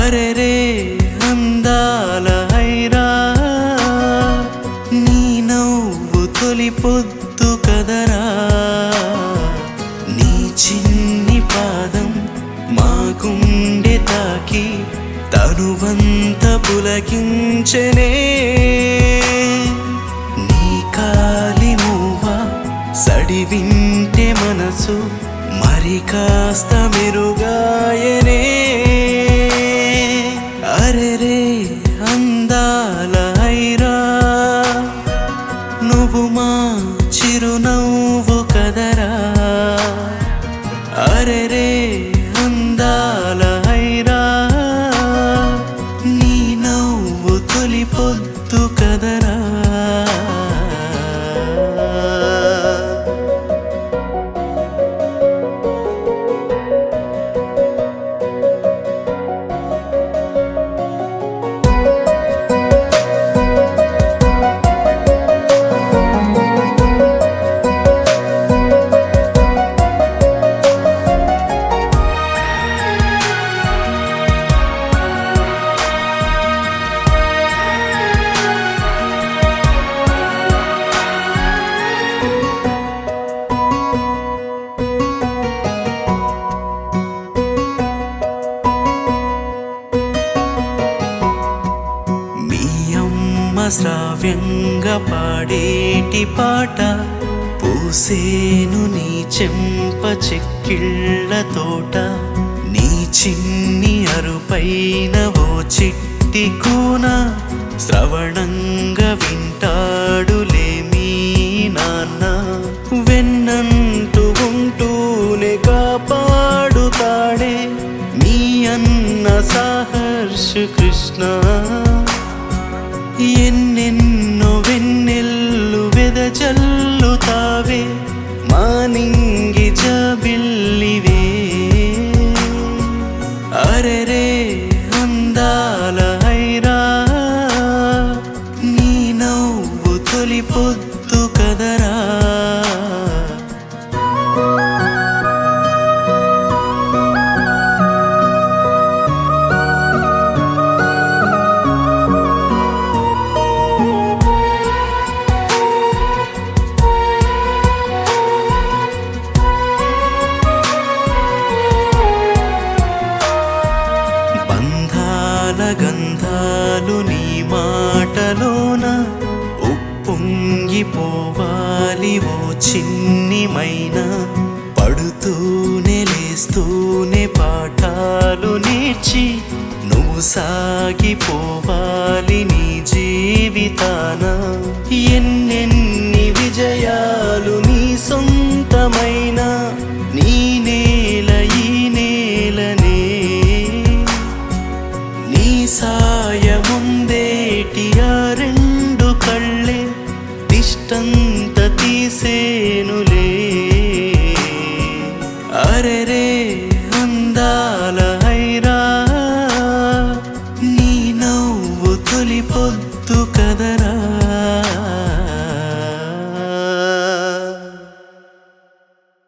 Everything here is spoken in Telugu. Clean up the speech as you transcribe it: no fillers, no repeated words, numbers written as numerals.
అరెరే అందాల హైరా నీ నవ్వు తొలి పొద్దు కదరా నీ చిన్ని పాదం మా గుండె తాకి తనువంత పులకించెనే నీ కాలి మూవ సడి వింటే మనసు మరి కాస్త మెరుగాయనే అరెరే అందాల హైరా నువ్వు మా చిరునవ్వు కదరా అరెరే అందాల హైరా నీ నవ్వు తొలి పొద్దు కదరా శ్రావ్యంగా పాడేటి పాట పూసేను నీ చెంప చెక్కిళ్ళ తోట నీ చిన్ని అరుపైన ఓ చిట్టి కూన శ్రవణంగా వింటాడులే మీ నాన్న వెన్నంటూ ఉంటూనే కాపాడుతాడే నీ అన్న సహర్ష కృష్ణ ఎన్నెన్నో వెన్నెల్లు వెదజల్లుతావే మానింగి జాబిల్లివే అరెరే అందాల హైరా నీ నవ్వు తొలి పొద్దు కదరా గంధాలు నీ మాటలోన ఉప్పొంగిపోవాలి ఓ చిన్నిమైన పడుతూనే లేస్తూనే పాఠాలు నేర్చి నువ్వు సాగిపోవాలి నీ జీవితాన ఎన్నెన్ని విజయాలు నీ సొంతమైన నీ నేల ఈ నేలనే నీ సాయముందేటి ఆ రెండు కళ్ళే దిష్టంత తీసేనులే అరెరే అందాల హైరా నీ నవ్వు తొలి పొద్దు కదరా